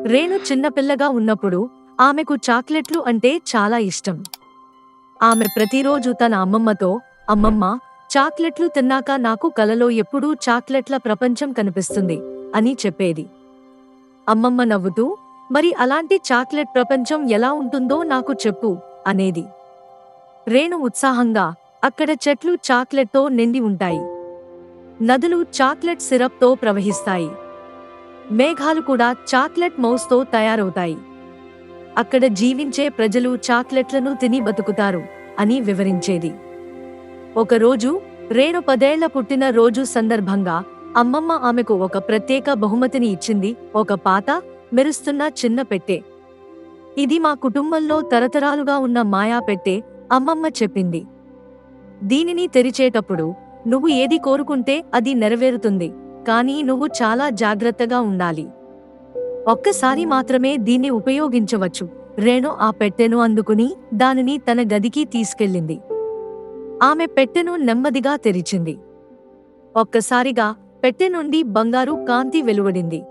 రేణు చిన్నపిల్లగా ఉన్నప్పుడు ఆమెకు చాక్లెట్లు అంటే చాలా ఇష్టం. ఆమె ప్రతిరోజు తన అమ్మమ్మతో, "అమ్మమ్మ, చాక్లెట్లు తిన్నాక నాకు కలలో ఎప్పుడూ చాక్లెట్ల ప్రపంచం కనిపిస్తుంది" అని చెప్పేది. అమ్మమ్మ నవ్వుతూ, "మరి అలాంటి చాక్లెట్ ప్రపంచం ఎలా ఉంటుందో నాకు చెప్పు" అనేది. రేణు ఉత్సాహంగా, "అక్కడ చెట్లు చాక్లెట్తో నిండి ఉంటాయి. నదులు చాక్లెట్ సిరప్తో ప్రవహిస్తాయి. మేఘాలు కూడా చాక్లెట్ మౌస్తో తయారవుతాయి. అక్కడ జీవించే ప్రజలు చాక్లెట్లను తిని బతుకుతారు" అని వివరించేది. ఒకరోజు రేణు 10 ఏళ్ల పుట్టిన రోజు సందర్భంగా అమ్మమ్మ ఆమెకు ఒక ప్రత్యేక బహుమతిని ఇచ్చింది. ఒక పాత, మెరుస్తున్న చిన్న పెట్టె. "ఇది మా కుటుంబంలో తరతరాలుగా ఉన్న మాయా పెట్టె" అమ్మమ్మ చెప్పింది. "దీనిని తెరిచేటప్పుడు నువ్వు ఏది కోరుకుంటే అది నెరవేరుతుంది, కానీ నువ్వు చాలా జాగ్రత్తగా ఉండాలి. ఒక్కసారి మాత్రమే దీన్ని ఉపయోగించవచ్చు." రేణు ఆ పెట్టెను అందుకుని దానిని తన గదికి తీసుకెళ్ళింది. ఆమె పెట్టెను నెమ్మదిగా తెరిచింది. ఒక్కసారిగా పెట్టె నుండి బంగారు కాంతి వెలువడింది.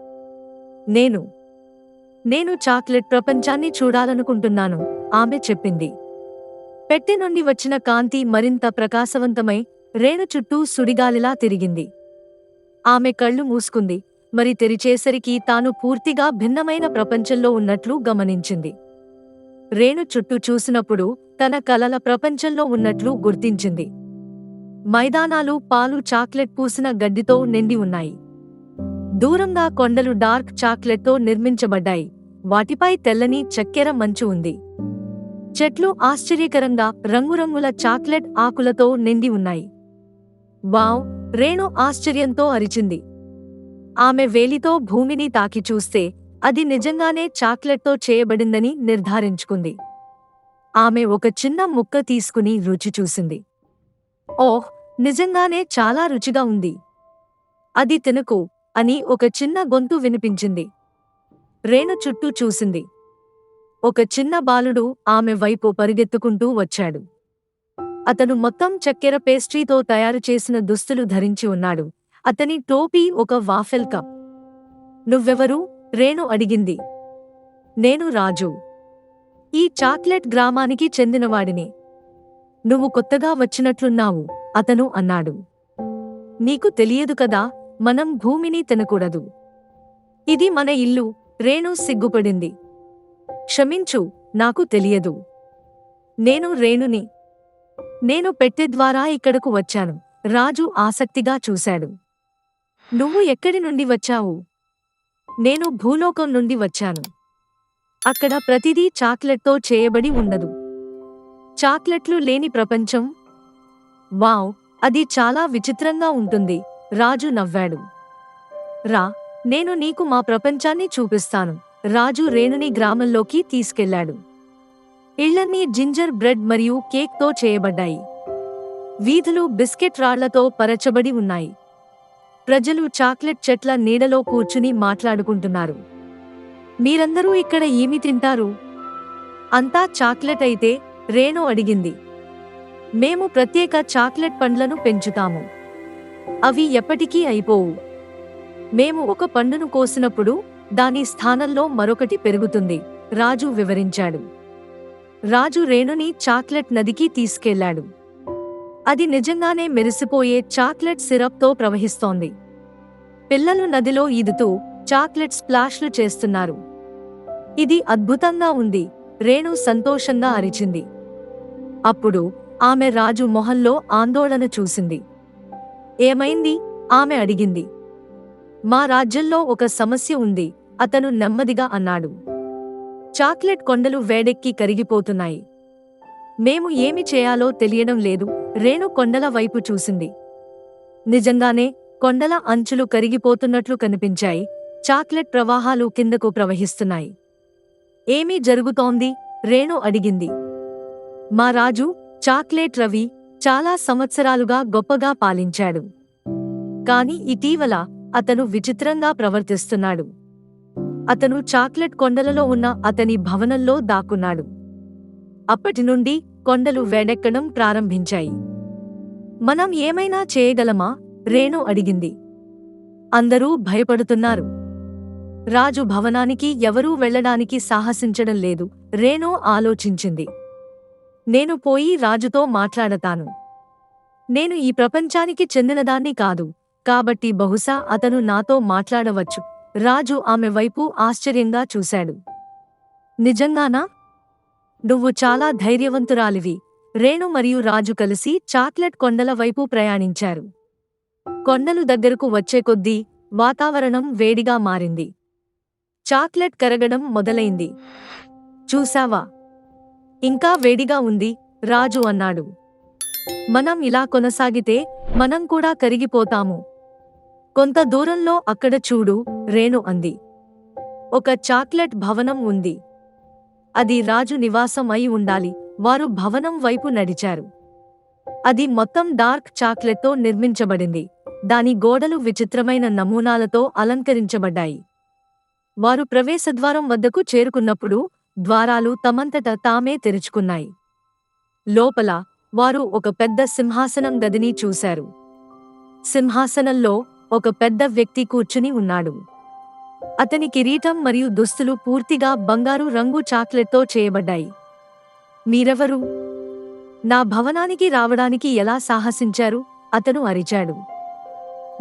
నేను చాక్లెట్ ప్రపంచాన్ని చూడాలనుకుంటున్నాను" ఆమె చెప్పింది. పెట్టె నుండి వచ్చిన కాంతి మరింత ప్రకాశవంతమై రేణు చుట్టూ సుడిగాలిలా తిరిగింది. ఆమె కళ్ళు మూసుకుంది, మరి తెరిచేసరికి తాను పూర్తిగా భిన్నమైన ప్రపంచంలో ఉన్నట్లు గమనించింది. రేణు చుట్టూ చూసినప్పుడు తన కలల ప్రపంచంలో ఉన్నట్లు గుర్తించింది. మైదానాలు పాలు చాక్లెట్ పూసిన గడ్డితో నిండి ఉన్నాయి. దూరంగా కొండలు డార్క్ చాక్లెట్తో నిర్మించబడ్డాయి, వాటిపై తెల్లని చక్కెర మంచు ఉంది. చెట్లు ఆశ్చర్యకరంగా రంగురంగుల చాక్లెట్ ఆకులతో నిండి ఉన్నాయి. "వావ్!" రేణు ఆశ్చర్యంతో అరిచింది. ఆమె వేలితో భూమిని తాకి చూస్తే అది నిజంగానే చాక్లెట్తో చేయబడిందని నిర్ధారించుకుంది. ఆమె ఒక చిన్న ముక్క తీసుకుని రుచి చూసింది. "ఓహ్, నిజంగానే చాలా రుచిగా ఉంది. అది తినకు" అని ఒక చిన్న గొంతు వినిపించింది. రేణు చుట్టూ చూసింది. ఒక చిన్న బాలుడు ఆమె వైపు పరిగెత్తుకుంటూ వచ్చాడు. అతను మొత్తం చక్కెర పేస్ట్రీతో తయారు చేసిన దుస్తులు ధరించి ఉన్నాడు. అతని టోపీ ఒక వాఫెల్ కప్. "నువ్వెవరు?" రేణు అడిగింది. "నేను రాజు. ఈ చాక్లెట్ గ్రామానికి చెందినవాడిని. నువ్వు కొత్తగా వచ్చినట్లున్నావు" అతను అన్నాడు. "నీకు తెలియదు కదా, మనం భూమిని తినకూడదు. ఇది మన ఇల్లు." రేణు సిగ్గుపడింది. "క్షమించు, నాకు తెలియదు. నేను రేణుని. నేను పెట్టె ద్వారా ఇక్కడకు వచ్చాను." రాజు ఆసక్తిగా చూశాడు. "నువ్వు ఎక్కడి నుండి వచ్చావు?" "నేను భూలోకం నుండి వచ్చాను. అక్కడ ప్రతిదీ చాక్లెట్తో చేయబడి ఉండదు. చాక్లెట్లు లేని ప్రపంచం." "వావ్, అది చాలా విచిత్రంగా ఉంటుంది." రాజు నవ్వాడు. "రా, నేను నీకు మా ప్రపంచాన్ని చూపిస్తాను." రాజు రేణుని గ్రామంలోకి తీసుకెళ్లాడు. ఇళ్లన్నీ జింజర్ బ్రెడ్ మరియు కేక్తో చేయబడ్డాయి. వీధులు బిస్కెట్ రాళ్లతో పరచబడి ఉన్నాయి. ప్రజలు చాక్లెట్ చెట్ల నీడలో కూర్చుని మాట్లాడుకుంటున్నారు. "మీరందరూ ఇక్కడ ఏమి తింటారు?" "అంతా చాక్లెట్ అయితే?" రేణు అడిగింది. "మేము ప్రత్యేక చాక్లెట్ పండ్లను పెంచుతాము. అవి ఎప్పటికీ అయిపోవు. మేము ఒక పండును కోసినప్పుడు దాని స్థానంలో మరొకటి పెరుగుతుంది." రాజు వివరించాడు. రాజు రేణుని చాక్లెట్ నదికి తీసుకెళ్లాడు. అది నిజంగానే మెరిసిపోయే చాక్లెట్ సిరప్తో ప్రవహిస్తోంది. పిల్లలు నదిలో ఈదుతూ చాక్లెట్ స్ప్లాష్లు చేస్తున్నారు. "ఇది అద్భుతంగా ఉంది!" రేణు సంతోషంగా అరిచింది. అప్పుడు ఆమె రాజు మొహంలో ఆందోళన చూసింది. "ఏమైంది?" ఆమె అడిగింది. "మా రాజ్యంలో ఒక సమస్య ఉంది," అతను నెమ్మదిగా అన్నాడు. "చాక్లెట్ కొండలు వేడెక్కి కరిగిపోతున్నాయి. మేము ఏమి చేయాలో తెలియడం లేదు." రేణు కొండల వైపు చూసింది. నిజంగానే కొండల అంచులు కరిగిపోతున్నట్లు కనిపించాయి. చాక్లెట్ ప్రవాహాలు కిందకు ప్రవహిస్తున్నాయి. "ఏమీ జరుగుతోంది?" రేణు అడిగింది. "మా రాజు, చాక్లెట్ రవి, చాలా సంవత్సరాలుగా గొప్పగా పాలించాడు. కాని ఇటీవల అతను విచిత్రంగా ప్రవర్తిస్తున్నాడు. అతను చాక్లెట్ కొండలలో ఉన్న అతని భవనంలో దాక్కున్నాడు. అప్పటినుండి కొండలు వేడెక్కడం ప్రారంభించాయి." "మనం ఏమైనా చేయగలమా?" రేణు అడిగింది. "అందరూ భయపడుతున్నారు. రాజు భవనానికి ఎవరూ వెళ్ళడానికి సాహసించడం లేదు. రేణు ఆలోచించింది. నేను పోయి రాజుతో మాట్లాడతాను. నేను ఈ ప్రపంచానికి చెందినదాన్ని కాదు, కాబట్టి బహుశా అతను నాతో మాట్లాడవచ్చు. రాజు ఆమె వైపు ఆశ్చర్యంగా చూశాడు. నిజంగానా? నువ్వు చాలా ధైర్యవంతురాలివి. రేణు మరియు రాజు కలిసి చాక్లెట్ కొండల వైపు ప్రయాణించారు. కొండలు దగ్గరకు వచ్చే కొద్దీ వాతావరణం వేడిగా మారింది. చాక్లెట్ కరగడం మొదలైంది. చూశావా? ఇంకా వేడిగా ఉంది, రాజు అన్నాడు. మనం ఇలా కొనసాగితే మనం కూడా కరిగిపోతాము. కొంత దూరంలో అక్కడ చూడు, రేణు అంది. ఒక చాక్లెట్ భవనం ఉంది. అది రాజు నివాసం అయి ఉండాలి. వారు భవనం వైపు నడిచారు. అది మొత్తం డార్క్ చాక్లెట్తో నిర్మించబడింది. దాని గోడలు విచిత్రమైన నమూనాలతో అలంకరించబడ్డాయి. వారు ప్రవేశద్వారం వద్దకు చేరుకున్నప్పుడు ద్వారాలు తమంతట తామే తెరుచుకున్నాయి. లోపల వారు ఒక పెద్ద సింహాసనం గదిని చూశారు. సింహాసనంలో ఒక పెద్ద వ్యక్తి కూర్చుని ఉన్నాడు. అతని కిరీటం మరియు దుస్తులు పూర్తిగా బంగారు రంగు చాక్లెట్తో చేయబడ్డాయి. మీరెవరు? నా భవనానికి రావడానికి ఎలా సాహసించారు? అతను అరిచాడు.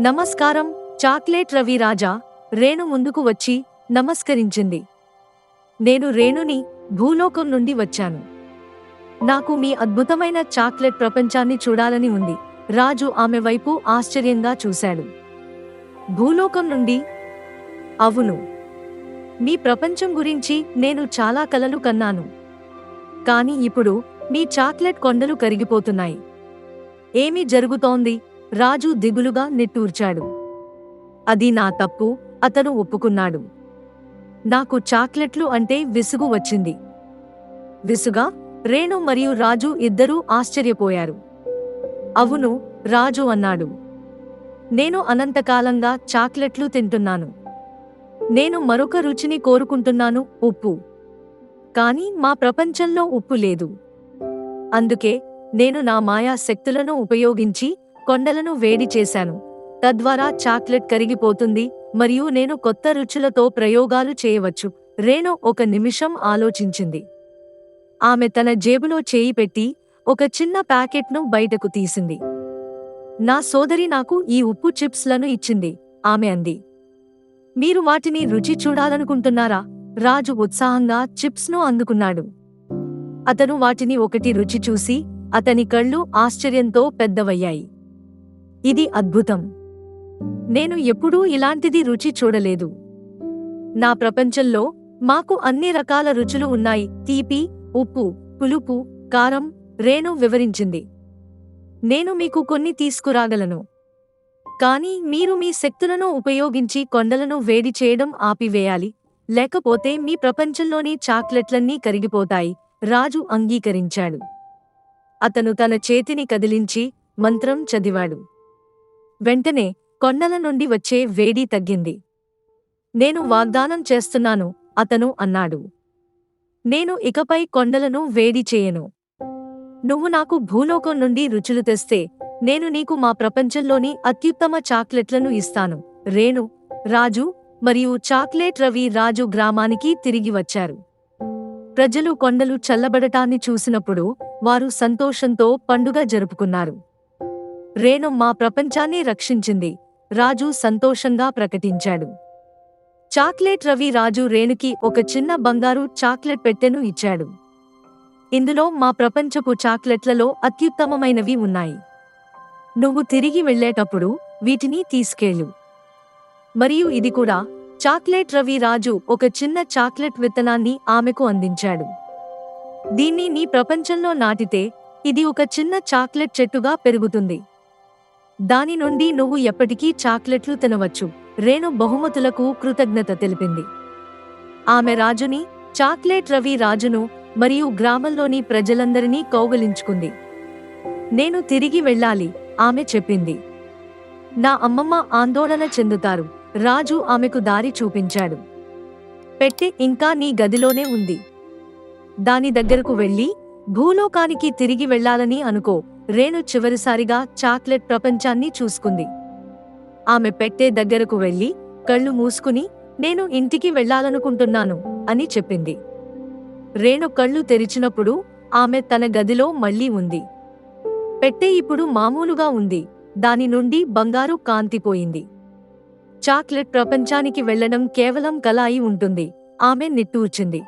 నమస్కారం, చాక్లెట్ రవి రాజా. రేణు ముందుకు వచ్చి నమస్కరించింది. నేను రేణుని, భూలోకం నుండి వచ్చాను. నాకు మీ అద్భుతమైన చాక్లెట్ ప్రపంచాన్ని చూడాలని ఉంది. రాజు ఆమె వైపు ఆశ్చర్యంగా చూశాడు. భూలోకం నుండి? అవును. మీ ప్రపంచం గురించి నేను చాలా కలలు కన్నాను. కాని ఇప్పుడు మీ చాక్లెట్ కొండలు కరిగిపోతున్నాయి. ఏమి జరుగుతోంది? రాజు దిగులుగా నిట్టూర్చాడు. అది నా తప్పు, అతను ఒప్పుకున్నాడు. నాకు చాక్లెట్లు అంటే విసుగు వచ్చింది. విసుగా? రేణు మరియు రాజు ఇద్దరూ ఆశ్చర్యపోయారు. అవును, రాజు అన్నాడు. నేను అనంతకాలంగా చాక్లెట్లు తింటున్నాను. నేను మరొక రుచిని కోరుకుంటున్నాను, ఉప్పు. కానీ మా ప్రపంచంలో ఉప్పు లేదు. అందుకే నేను నా మాయా శక్తులను ఉపయోగించి కొండలను వేడి చేశాను. తద్వారా చాక్లెట్ కరిగిపోతుంది మరియు నేను కొత్త రుచులతో ప్రయోగాలు చేయవచ్చు. రేణు ఒక నిమిషం ఆలోచించింది. ఆమె తన జేబులో చేయి పెట్టి ఒక చిన్న ప్యాకెట్ను బయటకు తీసింది. నా సోదరి నాకు ఈ ఉప్పు చిప్స్లను ఇచ్చింది, ఆమె అంది. మీరు వాటిని రుచి చూడాలనుకుంటున్నారా? రాజు ఉత్సాహంగా చిప్స్ను అందుకున్నాడు. అతను వాటిని ఒకటి రుచి చూసి అతని కళ్ళు ఆశ్చర్యంతో పెద్దవయ్యాయి. ఇది అద్భుతం. నేను ఎప్పుడూ ఇలాంటిది రుచి చూడలేదు. నా ప్రపంచంలో మాకు అన్ని రకాల రుచులు ఉన్నాయి, తీపి, ఉప్పు, పులుపు, కారం. రేణు వివరించింది. నేను మీకు కొన్ని తీసుకురాగలను. కానీ మీరు మీ శక్తులను ఉపయోగించి కొండలను వేడి చేయడం ఆపివేయాలి, లేకపోతే మీ ప్రపంచంలోని చాక్లెట్లన్నీ కరిగిపోతాయి. రాజు అంగీకరించాడు. అతను తన చేతిని కదిలించి మంత్రం చదివాడు. వెంటనే కొండల నుండి వచ్చే వేడి తగ్గింది. నేను వాగ్దానం చేస్తున్నాను, అతను అన్నాడు. నేను ఇకపై కొండలను వేడి చేయను. నువ్వు నాకు భూలోకం నుండి రుచులు తెస్తే నేను నీకు మా ప్రపంచంలోని అత్యుత్తమ చాక్లెట్లను ఇస్తాను. రేణు, రాజు మరియు చాక్లెట్ రవి రాజు గ్రామానికి తిరిగి వచ్చారు. ప్రజలు కొండలు చల్లబడటాన్ని చూసినప్పుడు వారు సంతోషంతో పండుగ జరుపుకున్నారు. రేణు మా ప్రపంచాన్ని రక్షించింది, రాజు సంతోషంగా ప్రకటించాడు. చాక్లెట్ రవి రాజు రేణుకి ఒక చిన్న బంగారు చాక్లెట్ పెట్టెను ఇచ్చాడు. ఇందులో మా ప్రపంచపు చాక్లెట్లలో అత్యుత్తమమైనవి ఉన్నాయి. నువ్వు తిరిగి వెళ్ళేటప్పుడు వీటిని తీసుకెళ్ళు. మరియు ఇది కూడా. చాక్లెట్ రవి రాజు ఒక చిన్న చాక్లెట్ విత్తనాన్ని ఆమెకు అందించాడు. దీన్ని నీ ప్రపంచంలో నాటితే ఇది ఒక చిన్న చాక్లెట్ చెట్టుగా పెరుగుతుంది. దాని నుండి నువ్వు ఎప్పటికీ చాక్లెట్లు తినవచ్చు. రేణు బహుమతులకు కృతజ్ఞత తెలిపింది. ఆమె రాజుని, చాక్లెట్ రవి రాజును మరియు గ్రామంలోని ప్రజలందరినీ కౌగలించుకుంది. నేను తిరిగి వెళ్ళాలి, ఆమె చెప్పింది. నా అమ్మమ్మ ఆందోళన చెందుతారు. రాజు ఆమెకు దారి చూపించాడు. పెట్టె ఇంకా నీ గదిలోనే ఉంది. దాని దగ్గరకు వెళ్ళి భూలోకానికి తిరిగి వెళ్ళాలని అనుకో. రేణు చివరిసారిగా చాక్లెట్ ప్రపంచాన్ని చూసుకుంది. ఆమె పెట్టె దగ్గరకు వెళ్ళి కళ్ళు మూసుకుని నేను ఇంటికి వెళ్ళాలనుకుంటున్నాను అని చెప్పింది. రేణు కళ్ళు తెరిచినప్పుడు ఆమె తన గదిలో మళ్ళీ ఉంది. పెట్టె ఇప్పుడు మామూలుగా ఉంది. దాని నుండి బంగారు కాంతి పోయింది. చాక్లెట్ ప్రపంచానికి వెళ్లడం కేవలం కల అయి ఉంటుంది, ఆమె నిట్టూర్చింది.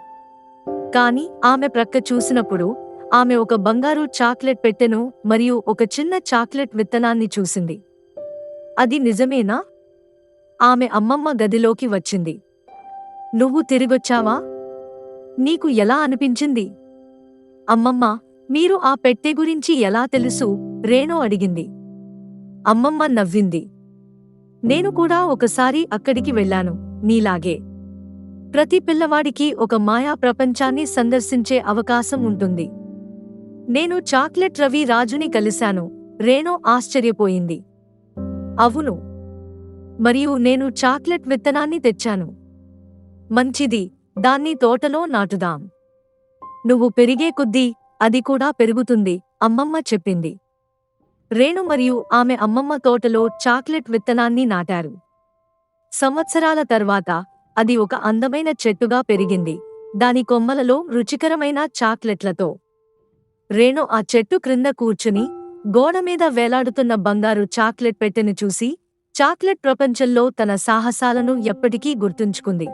కాని ఆమె ప్రక్క చూసినప్పుడు ఆమె ఒక బంగారు చాక్లెట్ పెట్టెను మరియు ఒక చిన్న చాక్లెట్ విత్తనాన్ని చూసింది. అది నిజమేనా? ఆమె అమ్మమ్మ గదిలోకి వచ్చింది. నువ్వు తిరిగొచ్చావా? నీకు ఎలా అనిపించింది? అమ్మమ్మ, మీరు ఆ పెట్టె గురించి ఎలా తెలుసు? రేణు అడిగింది. అమ్మమ్మ నవ్వింది. నేను కూడా ఒకసారి అక్కడికి వెళ్ళాను, నీలాగే. ప్రతి పిల్లవాడికి ఒక మాయా ప్రపంచాన్ని సందర్శించే అవకాశం ఉంటుంది. నేను చాక్లెట్ రవి రాజుని కలిశాను. రేణు ఆశ్చర్యపోయింది. అవును. మరియు నేను చాక్లెట్ విత్తనాన్ని తెచ్చాను. మంచిది, దాన్ని తోటలో నాటుదాం. నువ్వు పెరిగే కొద్దీ అది కూడా పెరుగుతుంది, అమ్మమ్మ చెప్పింది. రేణు మరియు ఆమె అమ్మమ్మ తోటలో చాక్లెట్ విత్తనాన్ని నాటారు. సంవత్సరాల తర్వాత అది ఒక అందమైన చెట్టుగా పెరిగింది, దాని కొమ్మలలో రుచికరమైన చాక్లెట్లతో. రేణు ఆ చెట్టు క్రింద కూర్చుని గోడమీద వేలాడుతున్న బంగారు చాక్లెట్ పెట్టెను చూసి చాక్లెట్ ప్రపంచంలో తన సాహసాలను ఎప్పటికీ గుర్తుంచుకుంది.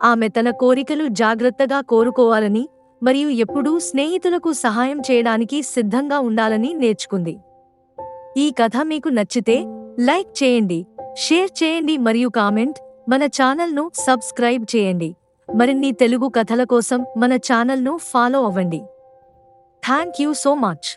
ఆమె తన కోరికలు జాగ్రత్తగా కోరుకోవాలని మరియు ఎప్పుడూ స్నేహితులకు సహాయం చేయడానికి సిద్ధంగా ఉండాలని నేర్చుకుంది. ఈ కథ మీకు నచ్చితే లైక్ చేయండి, షేర్ చేయండి మరియు కామెంట్. మన ఛానల్ను సబ్స్క్రైబ్ చేయండి. మరిన్ని తెలుగు కథల కోసం మన ఛానల్ను ఫాలో అవ్వండి. Thank you so much.